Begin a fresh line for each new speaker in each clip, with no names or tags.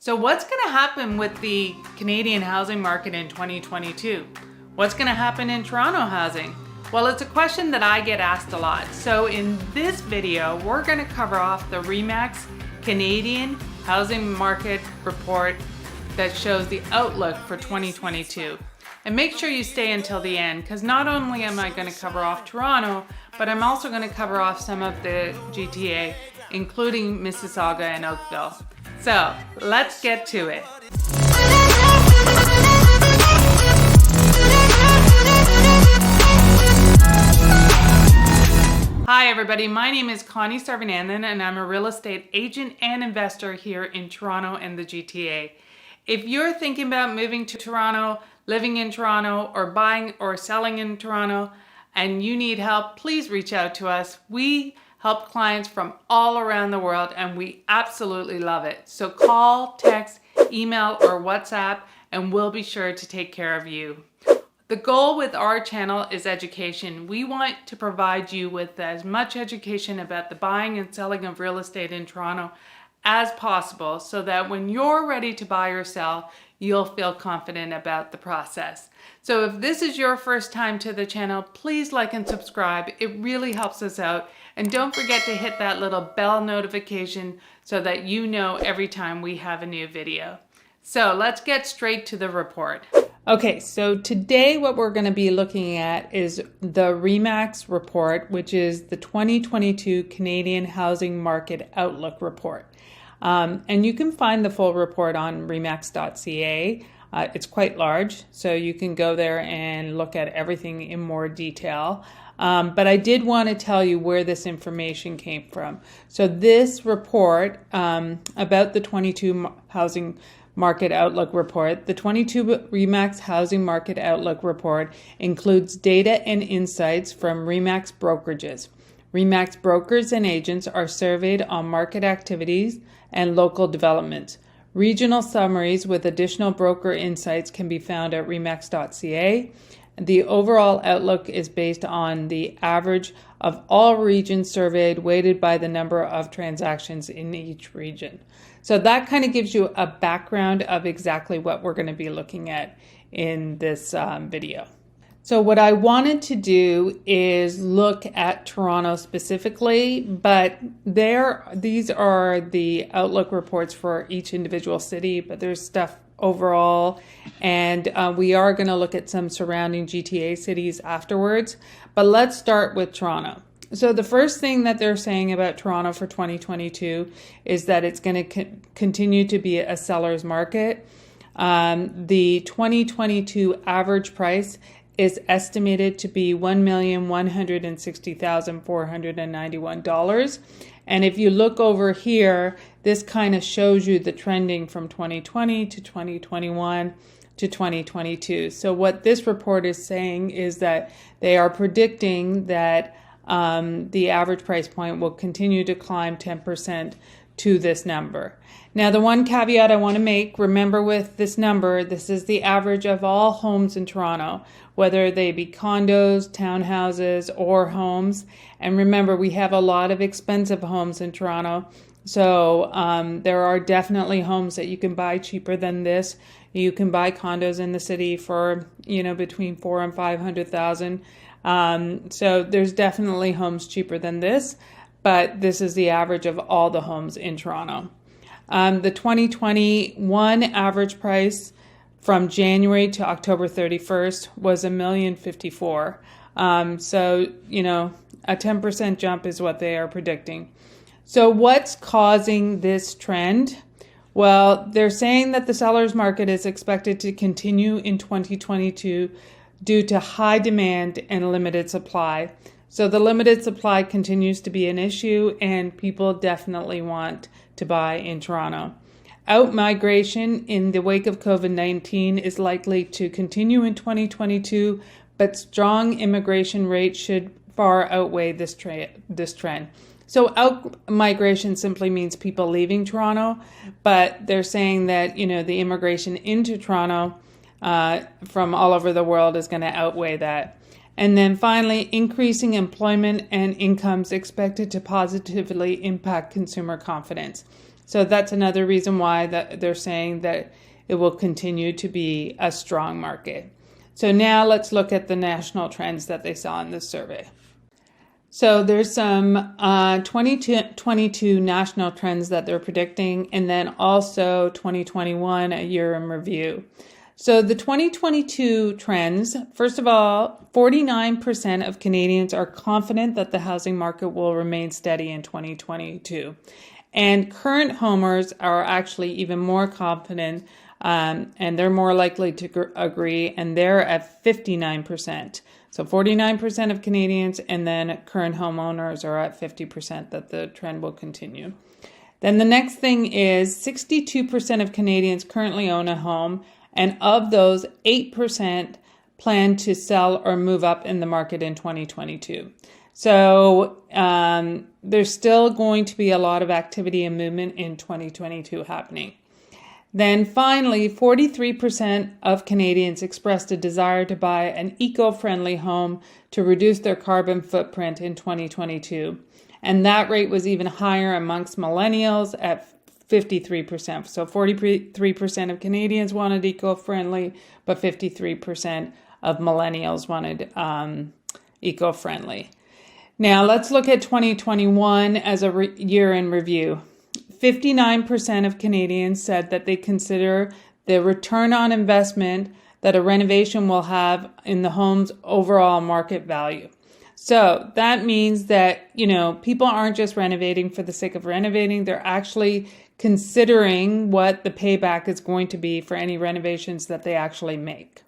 So what's going to happen with the Canadian housing market in 2022? What's going to happen in Toronto housing? Well, it's a question that I get asked a lot. So in this video, we're going to cover off the Remax Canadian housing market report that shows the outlook for 2022. And make sure you stay until the end, because not only am I going to cover off Toronto, but I'm also going to cover off some of the GTA, including Mississauga and Oakville. So let's get to it. Hi everybody, my name is Connie Sarvanandan and I'm a real estate agent and investor here in Toronto and the GTA. If you're thinking about moving to Toronto, living in Toronto, or buying or selling in Toronto, and you need help, please reach out to us. We help clients from all around the world and we absolutely love it. So call, text, email, or WhatsApp and we'll be sure to take care of you. The goal with our channel is education. We want to provide you with as much education about the buying and selling of real estate in Toronto as possible so that when you're ready to buy or sell, you'll feel confident about the process. So if this is your first time to the channel, please like and subscribe. It really helps us out. And don't forget to hit that little bell notification so that you know every time we have a new video. So let's get straight to the report. Okay, so today what we're going to be looking at is the Remax report, which is the 2022 Canadian Housing Market Outlook report. And you can find the full report on remax.ca. It's quite large, so you can go there and look at everything in more detail. But I did want to tell you where this information came from. So this report about the 22 Housing Market Outlook report, the 22 Remax Housing Market Outlook report includes data and insights from Remax brokerages. Remax brokers and agents are surveyed on market activities and local developments. Regional summaries with additional broker insights can be found at remax.ca. The overall outlook is based on the average of all regions surveyed, weighted by the number of transactions in each region. So that kind of gives you a background of exactly what we're going to be looking at in this video. So what I wanted to do is look at Toronto specifically, but these are the outlook reports for each individual city, but there's stuff overall, and we are going to look at some surrounding GTA cities afterwards. But let's start with Toronto. So the first thing that they're saying about Toronto for 2022 is that it's going to continue to be a seller's market. The 2022 average price is estimated to be $1,160,491. And if you look over here, this kind of shows you the trending from 2020 to 2021 to 2022. So what this report is saying is that they are predicting that the average price point will continue to climb 10% to this number. Now, the one caveat I want to make, remember with this number, this is the average of all homes in Toronto, whether they be condos, townhouses, or homes. And remember, we have a lot of expensive homes in Toronto. So there are definitely homes that you can buy cheaper than this. You can buy condos in the city for, between $400,000 and $500,000. So there's definitely homes cheaper than this, but this is the average of all the homes in Toronto. The 2021 average price from January to October 31st was $1,054,000. So, a 10% jump is what they are predicting. So what's causing this trend? Well, they're saying that the seller's market is expected to continue in 2022 due to high demand and limited supply. So the limited supply continues to be an issue and people definitely want to buy in Toronto. Out-migration in the wake of COVID-19 is likely to continue in 2022, but strong immigration rates should far outweigh this trend. So out-migration simply means people leaving Toronto, but they're saying that, the immigration into Toronto from all over the world is going to outweigh that. And then finally, increasing employment and incomes expected to positively impact consumer confidence. So that's another reason why they're saying that it will continue to be a strong market. So now let's look at the national trends that they saw in this survey. So there's some 2022 national trends that they're predicting, and then also 2021, a year in review. So the 2022 trends, first of all, 49% of Canadians are confident that the housing market will remain steady in 2022. And current homers are actually even more confident, and they're more likely to agree, and they're at 59%. So 49% of Canadians, and then current homeowners are at 50% that the trend will continue. Then the next thing is 62% of Canadians currently own a home, and of those, 8% plan to sell or move up in the market in 2022. So there's still going to be a lot of activity and movement in 2022 happening. Then finally, 43% of Canadians expressed a desire to buy an eco-friendly home to reduce their carbon footprint in 2022. And that rate was even higher amongst millennials at 53%. So 43% of Canadians wanted eco-friendly, but 53% of millennials wanted eco-friendly. Now let's look at 2021 as a year in review. 59% of Canadians said that they consider the return on investment that a renovation will have in the home's overall market value. So that means that, people aren't just renovating for the sake of renovating. They're actually considering what the payback is going to be for any renovations that they actually make.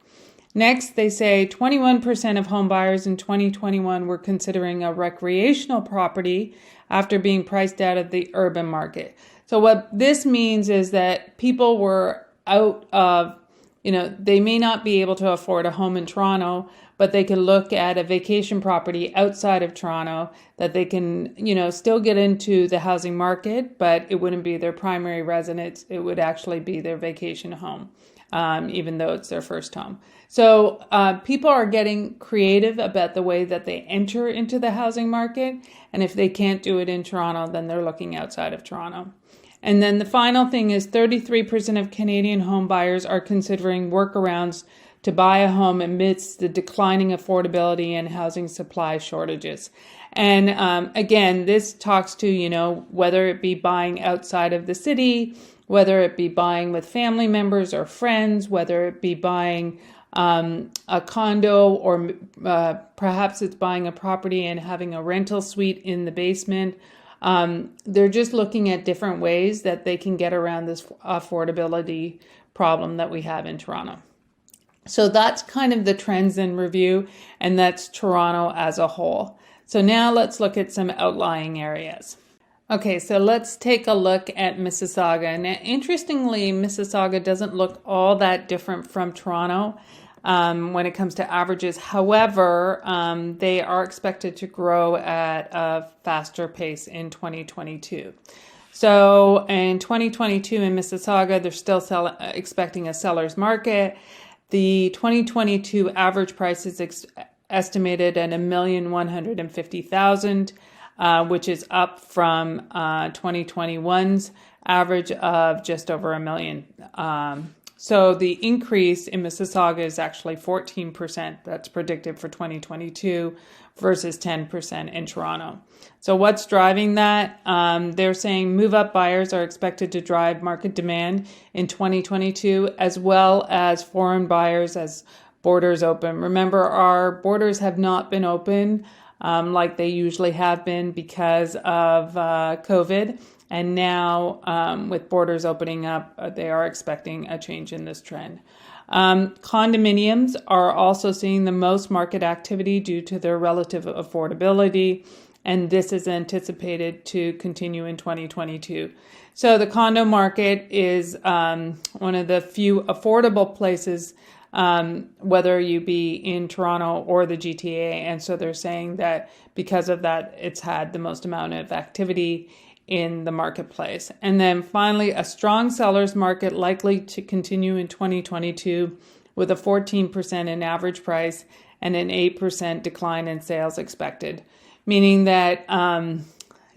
Next, they say 21% of home buyers in 2021 were considering a recreational property after being priced out of the urban market. So what this means is that people were out of, they may not be able to afford a home in Toronto, but they can look at a vacation property outside of Toronto that they can, still get into the housing market, but it wouldn't be their primary residence. It would actually be their vacation home, even though it's their first home. So people are getting creative about the way that they enter into the housing market. And if they can't do it in Toronto, then they're looking outside of Toronto. And then the final thing is 33% of Canadian home buyers are considering workarounds to buy a home amidst the declining affordability and housing supply shortages. And again, this talks to, whether it be buying outside of the city, whether it be buying with family members or friends, whether it be buying a condo, or perhaps it's buying a property and having a rental suite in the basement. They're just looking at different ways that they can get around this affordability problem that we have in Toronto. So that's kind of the trends in review, and that's Toronto as a whole. So now let's look at some outlying areas. Okay, so let's take a look at Mississauga. And interestingly, Mississauga doesn't look all that different from Toronto when it comes to averages. However, they are expected to grow at a faster pace in 2022. So in 2022 in Mississauga, they're still expecting a seller's market. The 2022 average price is estimated at $1,150,000, which is up from 2021's average of just over $1 million. So the increase in Mississauga is actually 14%. That's predicted for 2022 versus 10% in Toronto. So what's driving that? They're saying move-up buyers are expected to drive market demand in 2022, as well as foreign buyers as borders open. Remember, our borders have not been open like they usually have been because of COVID. And now with borders opening up, they are expecting a change in this trend. Condominiums are also seeing the most market activity due to their relative affordability, and this is anticipated to continue in 2022. So the condo market is one of the few affordable places, whether you be in Toronto or the GTA, and so they're saying that because of that, it's had the most amount of activity in the marketplace. And then finally, a strong seller's market likely to continue in 2022 with a 14% in average price and an 8% decline in sales expected, meaning that,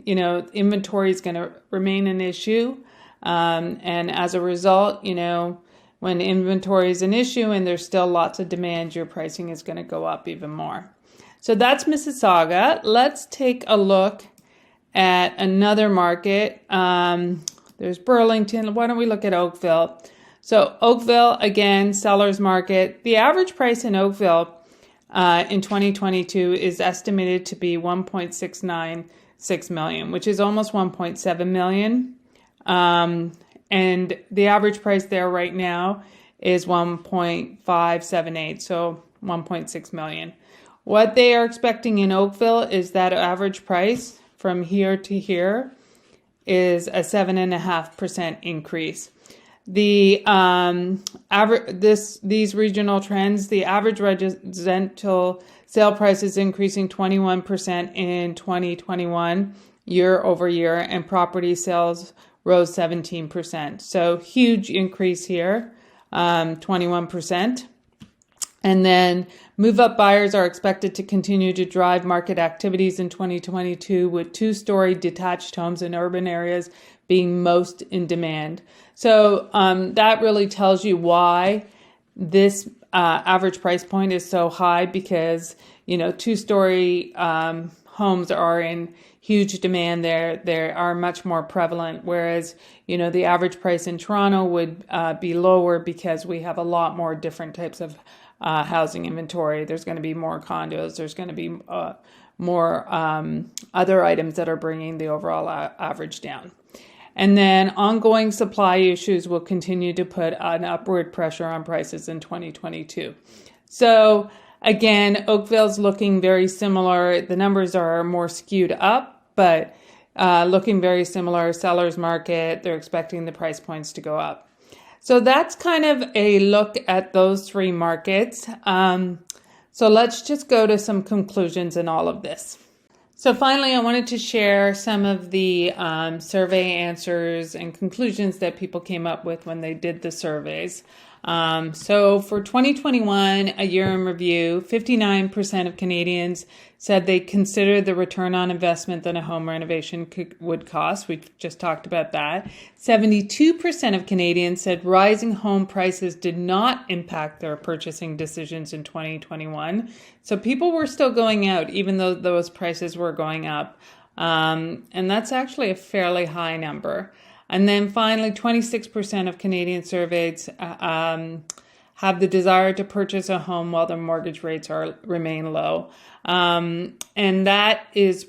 inventory is going to remain an issue. And as a result, when inventory is an issue and there's still lots of demand, your pricing is going to go up even more. So that's Mississauga. Let's take a look at another market. There's Burlington. Why don't we look at Oakville? So Oakville, again, seller's market. The average price in Oakville in 2022 is estimated to be $1.696 million, which is almost $1.7 million. And the average price there right now is $1.578, so $1.6 million. What they are expecting in Oakville is that average price from here to here is a 7.5% increase. The these regional trends, the average residential sale price is increasing 21% in 2021 year over year, and property sales rose 17%. So huge increase here, 21%. And then move-up buyers are expected to continue to drive market activities in 2022, with two-story detached homes in urban areas being most in demand. So that really tells you why this average price point is so high, because, two-story homes are in huge demand there. They are much more prevalent, whereas, the average price in Toronto would be lower because we have a lot more different types of housing inventory. There's going to be more condos. There's going to be more other items that are bringing the overall average down. And then ongoing supply issues will continue to put an upward pressure on prices in 2022. So again, Oakville's looking very similar. The numbers are more skewed up, but looking very similar. Seller's market, they're expecting the price points to go up. So that's kind of a look at those three markets. So let's just go to some conclusions in all of this. So finally, I wanted to share some of the survey answers and conclusions that people came up with when they did the surveys. So for 2021, a year in review, 59% of Canadians said they considered the return on investment that a home renovation would cost. We just talked about that. 72% of Canadians said rising home prices did not impact their purchasing decisions in 2021. So people were still going out, even though those prices were going up. And that's actually a fairly high number. And then finally, 26% of Canadians surveyed have the desire to purchase a home while their mortgage rates remain low. And that is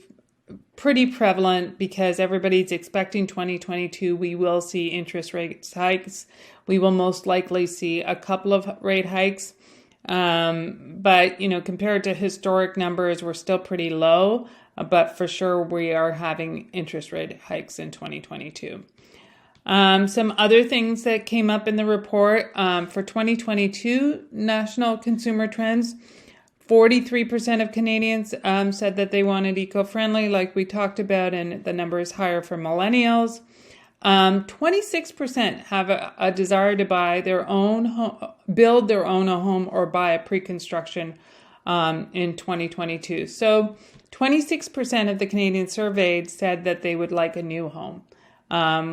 pretty prevalent because everybody's expecting 2022 we will see interest rate hikes. We will most likely see a couple of rate hikes. But, compared to historic numbers, we're still pretty low. But for sure, we are having interest rate hikes in 2022. Some other things that came up in the report for 2022 national consumer trends, 43% of Canadians said that they wanted eco-friendly, like we talked about, and the number is higher for millennials. 26% have a desire to buy their own home, build their own home, or buy a pre-construction in 2022. So 26% of the Canadians surveyed said that they would like a new home.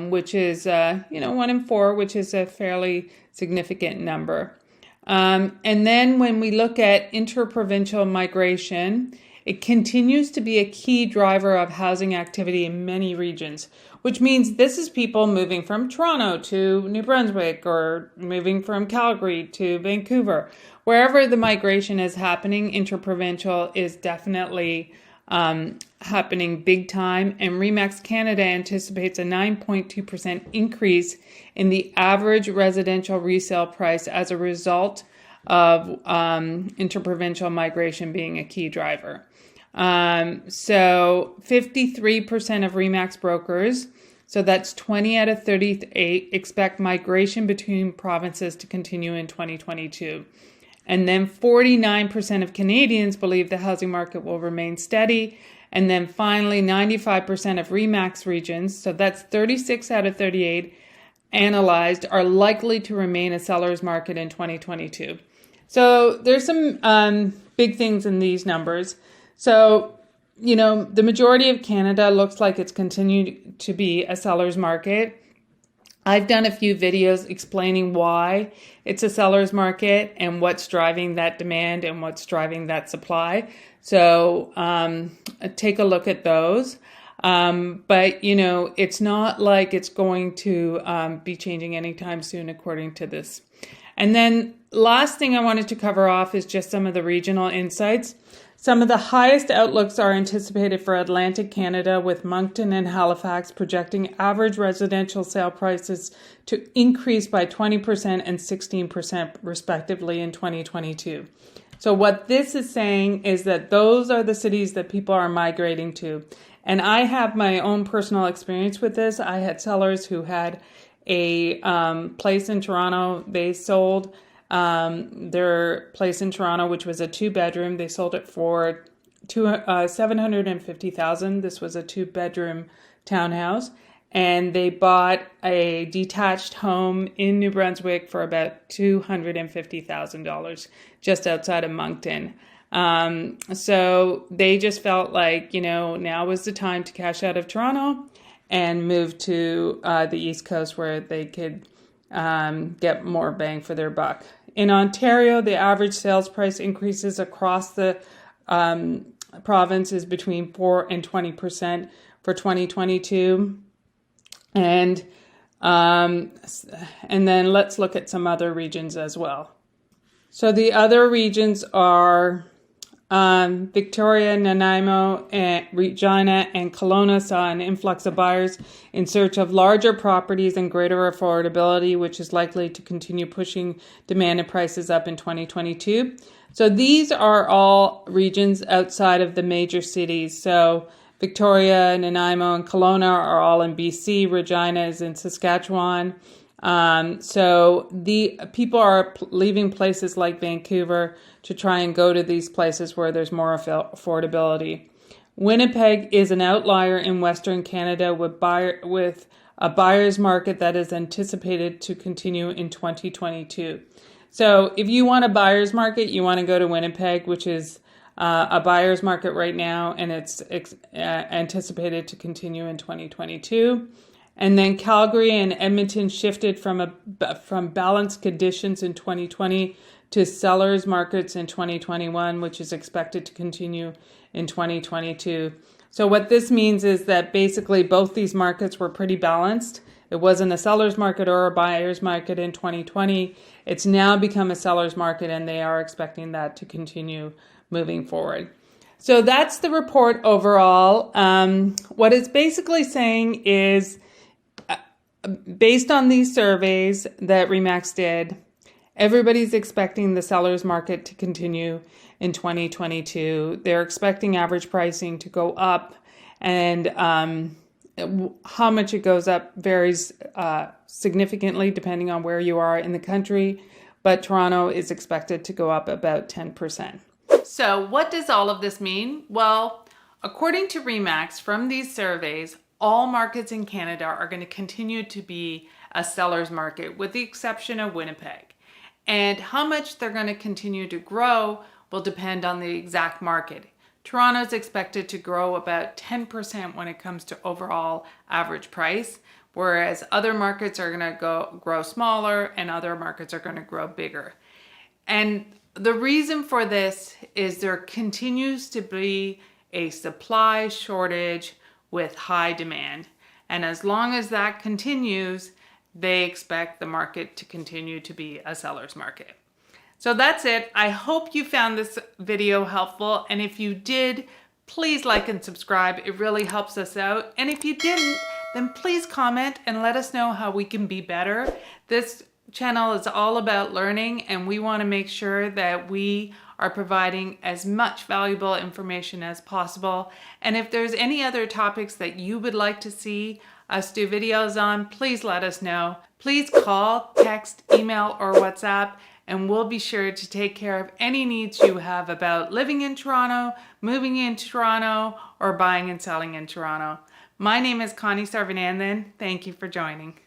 Which is, 1 in 4, which is a fairly significant number. And then when we look at interprovincial migration, it continues to be a key driver of housing activity in many regions, which means this is people moving from Toronto to New Brunswick or moving from Calgary to Vancouver. Wherever the migration is happening, interprovincial is definitely happening big time, and Remax Canada anticipates a 9.2% increase in the average residential resale price as a result of interprovincial migration being a key driver. So 53% of Remax brokers, so that's 20 out of 38, expect migration between provinces to continue in 2022. And then 49% of Canadians believe the housing market will remain steady. And then finally, 95% of Remax regions, so that's 36 out of 38 analyzed, are likely to remain a seller's market in 2022. So there's some big things in these numbers. So, the majority of Canada looks like it's continued to be a seller's market. I've done a few videos explaining why it's a seller's market and what's driving that demand and what's driving that supply. So take a look at those. But, it's not like it's going to be changing anytime soon, according to this. And then last thing I wanted to cover off is just some of the regional insights. Some of the highest outlooks are anticipated for Atlantic Canada, with Moncton and Halifax projecting average residential sale prices to increase by 20% and 16% respectively in 2022. So what this is saying is that those are the cities that people are migrating to. And I have my own personal experience with this. I had sellers who had a place in Toronto. They sold their place in Toronto, which was a 2-bedroom. They sold it for $750,000. This was a 2-bedroom townhouse. And they bought a detached home in New Brunswick for about $250,000 just outside of Moncton. So they just felt like, now was the time to cash out of Toronto and move to the East Coast, where they could get more bang for their buck. In Ontario, the average sales price increases across the province is between 4 and 20% for 2022. And then let's look at some other regions as well. So the other regions are Victoria, Nanaimo, and Regina, and Kelowna saw an influx of buyers in search of larger properties and greater affordability, which is likely to continue pushing demand and prices up in 2022. So these are all regions outside of the major cities. So Victoria, Nanaimo, and Kelowna are all in BC. Regina is in Saskatchewan. So the people are leaving places like Vancouver to try and go to these places where there's more affordability. Winnipeg is an outlier in Western Canada with a buyer's market that is anticipated to continue in 2022. So if you want a buyer's market, you want to go to Winnipeg, which is a buyer's market right now, and it's anticipated to continue in 2022. And then Calgary and Edmonton shifted from balanced conditions in 2020 to sellers markets in 2021, which is expected to continue in 2022. So what this means is that basically both these markets were pretty balanced. It wasn't a seller's market or a buyer's market in 2020. It's now become a seller's market, and they are expecting that to continue moving forward. So that's the report overall. What it's basically saying is, based on these surveys that Remax did, everybody's expecting the seller's market to continue in 2022. They're expecting average pricing to go up, and how much it goes up varies significantly depending on where you are in the country, but Toronto is expected to go up about 10%. So what does all of this mean? Well, according to Remax, from these surveys, all markets in Canada are going to continue to be a seller's market, with the exception of Winnipeg. And how much they're going to continue to grow will depend on the exact market. Toronto is expected to grow about 10% when it comes to overall average price, whereas other markets are going to grow smaller and other markets are going to grow bigger. And the reason for this is there continues to be a supply shortage with high demand. And as long as that continues, they expect the market to continue to be a seller's market. So that's it. I hope you found this video helpful. And if you did, please like and subscribe. It really helps us out. And if you didn't, then please comment and let us know how we can be better. This channel is all about learning, and we want to make sure that we are providing as much valuable information as possible. And if there's any other topics that you would like to see us do videos on, please let us know. Please call, text, email, or WhatsApp, and we'll be sure to take care of any needs you have about living in Toronto, moving into Toronto, or buying and selling in Toronto. My name is Connie Sarvanandan. Thank you for joining.